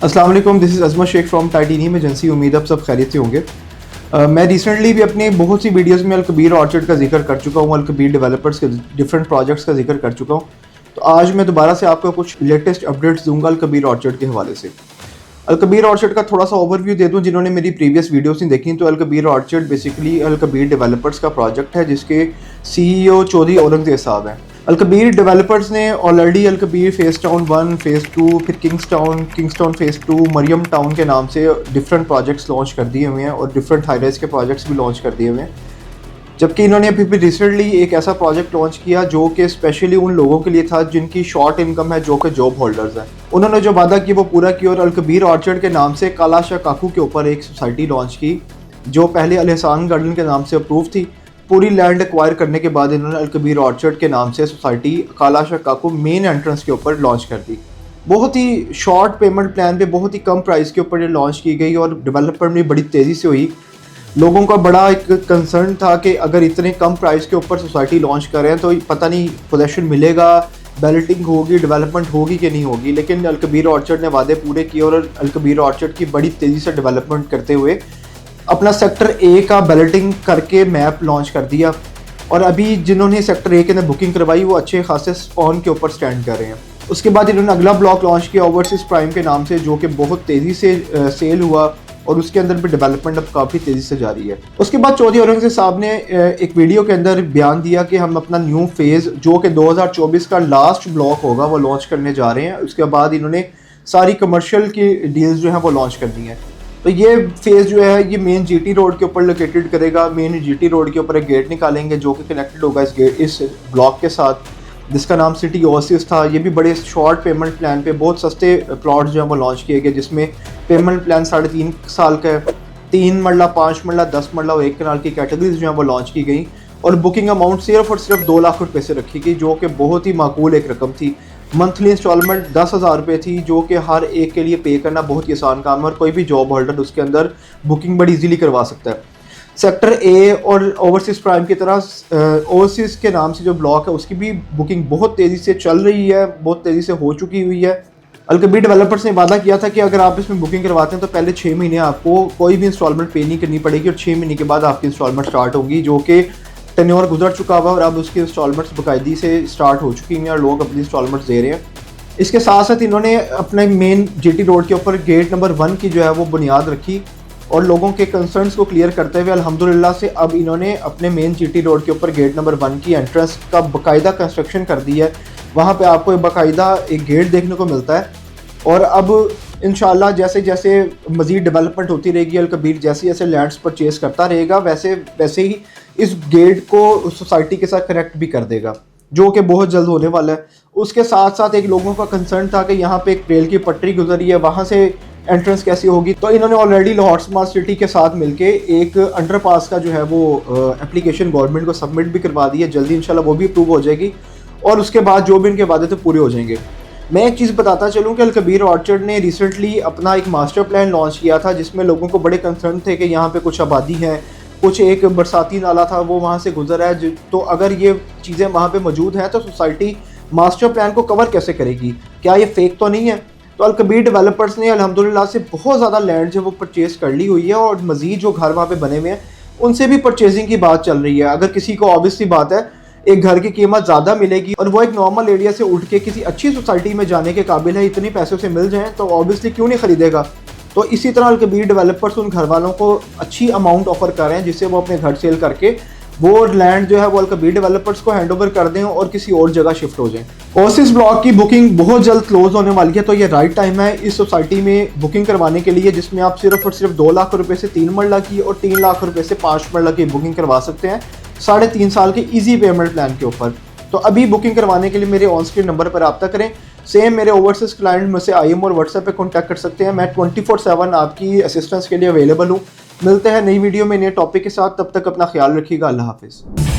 अस्सलाम वालेकुम, this is Azmat Sheikh from titanium agency. उम्मीद आप सब खैरियत से होंगे। मैं रिसेंटली भी अपनी बहुत सी वीडियोस में अलकबीर ऑर्चर्ड का जिक्र कर चुका हूँ, अलकबीर डेवलपर्स के डिफरेंट प्रोजेक्ट्स का जिक्र कर चुका हूँ। तो आज मैं दोबारा से आपको कुछ लेटेस्ट अपडेट्स दूंगा अलकबीर ऑर्चर्ड के हवाले से। अलकबीर ऑर्चर्ड का थोड़ा सा ओवरव्यू दे दूँ जिन्होंने मेरी प्रीवियस वीडियोस नहीं देखी। तो Al Kabir orchard basically Al Kabir developers का प्रोजेक्ट है जिसके CEO चौधरी औरंगजेब साहब हैं। अलकबीर डेवलपर्स ने already Al Kabir face town 1, phase 2, फिर किंग्सटाउन फेज़ 2, मरियम टाउन के नाम से डिफरेंट प्रोजेक्ट्स लॉन्च कर दिए हुए हैं और डिफरेंट हाईराइज के प्रोजेक्ट्स भी लॉन्च कर दिए हुए हैं। जबकि इन्होंने अभी भी रिसेंटली एक ऐसा प्रोजेक्ट लॉन्च किया जो कि स्पेशली उन लोगों के लिए था जिनकी शॉर्ट इनकम है, जो कि जॉब होल्डर्स हैं। उन्होंने जो वादा किया वो पूरा किया और अलकबीर ऑर्चर्ड के नाम से काला शाह काकू के ऊपर एक सोसाइटी लॉन्च की जो पहले अल एहसान गार्डन के नाम से अप्रूव थी। पूरी लैंड एक्वायर करने के बाद इन्होंने अलकबीर ऑर्चर्ड के नाम से सोसाइटी काला शाह काकू मेन एंट्रेंस के ऊपर लॉन्च कर दी। बहुत ही शॉर्ट पेमेंट प्लान पे बहुत ही कम प्राइस के ऊपर ये लॉन्च की गई और डेवलपमेंट भी बड़ी तेज़ी से हुई। लोगों का बड़ा एक कंसर्न था कि अगर इतने कम प्राइस के ऊपर सोसाइटी लॉन्च कर रहे हैं तो पता नहीं पोजेशन मिलेगा, बैलेटिंग होगी, डेवलपमेंट होगी कि नहीं होगी। लेकिन अलकबीर ऑर्चर्ड ने वादे पूरे किए और अलकबीर ऑर्चर्ड की बड़ी तेज़ी से डेवलपमेंट करते हुए अपना सेक्टर A का बैलेटिंग करके मैप लॉन्च कर दिया। और अभी जिन्होंने सेक्टर A के अंदर बुकिंग करवाई वो अच्छे खासे स्पॉन के ऊपर स्टैंड कर रहे हैं। उसके बाद इन्होंने अगला ब्लॉक लॉन्च किया ओवरसीज प्राइम के नाम से, जो कि बहुत तेज़ी से सेल हुआ और उसके अंदर भी डेवलपमेंट अब काफ़ी तेज़ी से जारी है। उसके बाद चौधरी औरंगजेब साहब ने एक वीडियो के अंदर बयान दिया कि हम अपना न्यू फेज़ जो कि 2024 का लास्ट ब्लॉक होगा वो लॉन्च करने जा रहे हैं। उसके बाद इन्होंने सारी कमर्शियल की डील्स जो हैं वो लॉन्च कर दी हैं। तो ये फेज़ जो है ये मेन GT रोड के ऊपर लोकेटेड करेगा। मेन GT रोड के ऊपर एक गेट निकालेंगे जो कि कनेक्टेड होगा इस ब्लॉक के साथ, जिसका नाम सिटी ओएसिस था। ये भी बड़े शॉर्ट पेमेंट प्लान पे बहुत सस्ते प्लॉट जो हैं वो लॉन्च किए गए, जिसमें पेमेंट प्लान 3.5 साल का है। 3 मरला, 5 मरला, 10 मरला और 1 कनाल की कैटेगरीज जो हैं वो लॉन्च की गई और बुकिंग अमाउंट सिर्फ और सिर्फ 2 लाख रुपये से रखी गई, जो कि बहुत ही माकूल एक रकम थी। मंथली इंस्टॉलमेंट 10,000 रुपये थी, जो कि हर एक के लिए पे करना बहुत ही आसान काम है और कोई भी जॉब होल्डर उसके अंदर बुकिंग बड़ी इजीली करवा सकता है। सेक्टर A और ओवरसीज प्राइम की तरह ओवरसीज के नाम से जो ब्लॉक है उसकी भी बुकिंग बहुत तेज़ी से चल रही है, बहुत तेज़ी से हो चुकी हुई है। अलकबीर डेवलपर्स ने वादा किया था कि अगर आप इसमें बुकिंग करवाते हैं तो पहले 6 महीने आपको कोई भी इंस्टॉलमेंट पे नहीं करनी पड़ेगी और 6 महीने के बाद आपकी इंस्टॉलमेंट स्टार्ट होगी, जो कि टेन्योर गुजर चुका हुआ और अब उसकी इंस्टॉलमेंट्स बाकायदी से स्टार्ट हो चुकी हैं और लोग अपनी इंस्टॉलमेंट्स दे रहे हैं। इसके साथ साथ इन्होंने अपने मेन GT रोड के ऊपर गेट नंबर 1 की जो है वो बुनियाद रखी और लोगों के कंसर्न्स को क्लियर करते हुए अल्हम्दुलिल्लाह से अब इन्होंने अपने मेन GT रोड के ऊपर गेट नंबर 1 की एंट्रेंस का बाकायदा कंस्ट्रक्शन कर दी है। वहाँ पे आपको बाकायदा एक गेट देखने को मिलता है और अब इंशाल्लाह जैसे जैसे मज़ीद डेवलपमेंट होती रहेगी, अलकबीर जैसे जैसे लैंड्स परचेज़ करता रहेगा वैसे वैसे ही इस गेट को सोसाइटी के साथ कनेक्ट भी कर देगा, जो कि बहुत जल्द होने वाला है। उसके साथ साथ एक लोगों का कंसर्न था कि यहाँ पे एक रेल की पटरी गुजरी है, वहाँ से एंट्रेंस कैसी होगी। तो इन्होंने ऑलरेडी लाहौर स्मार्ट सिटी के साथ मिलके एक अंडरपास का जो है वो एप्लीकेशन गवर्नमेंट को सबमिट भी करवा दी है। जल्दी इंशाल्लाह वो भी अप्रूव हो जाएगी और उसके बाद जो भी इनके वादे थे पूरे हो जाएंगे। मैं एक चीज़ बताता चलूँ कि अलकबीर ऑर्चर्ड ने रिसेंटली अपना एक मास्टर प्लान लॉन्च किया था जिसमें लोगों को बड़े कंसर्न थे कि यहाँ पे कुछ आबादी है, कुछ एक बरसाती नाला था वो वहाँ से गुजरा है। तो अगर ये चीज़ें वहाँ पे मौजूद हैं तो सोसाइटी मास्टर प्लान को कवर कैसे करेगी, क्या ये फेक तो नहीं है। तो अलकबीर डेवलपर्स ने अल्हम्दुलिल्लाह से बहुत ज़्यादा लैंड जो वो परचेज़ कर ली हुई है और मज़ीद जो घर वहाँ पे बने हुए हैं उनसे भी परचेजिंग की बात चल रही है। अगर किसी को ऑब्वियसली बात है एक घर की कीमत ज़्यादा मिलेगी और वो एक नॉर्मल एरिया से उठ के किसी अच्छी सोसाइटी में जाने के काबिल है, इतने पैसों से मिल जाएँ तो ऑब्वियसली क्यों नहीं ख़रीदेगा। तो इसी तरह अलकबीर डेवलपर्स उन घर वालों को अच्छी अमाउंट ऑफर कर रहे हैं जिससे वो अपने घर सेल करके वो लैंड जो है वो अलकबीर डेवलपर्स को हैंडओवर कर दें और किसी और जगह शिफ्ट हो जाएं। ओसिस ब्लॉक की बुकिंग बहुत जल्द क्लोज होने वाली है, तो ये राइट टाइम है इस सोसाइटी में बुकिंग करवाने के लिए, जिसमें आप सिर्फ और सिर्फ 2 लाख रुपए से 3 मरला की और 3 लाख रुपए से 5 मरला की बुकिंग करवा सकते हैं 3.5 साल के ईजी पेमेंट प्लान के ऊपर। तो अभी बुकिंग करवाने के लिए मेरे ऑन स्क्रीन नंबर पर रब्ता करें। सेम मेरे ओवरसीज क्लाइंट में से IM और व्हाट्सएप पे कॉन्टैक्ट कर सकते हैं। मैं 24/7 आपकी असिस्टेंस के लिए अवेलेबल हूँ। मिलते हैं नई वीडियो में नए टॉपिक के साथ, तब तक अपना ख्याल रखिएगा। अल्लाह हाफिज़।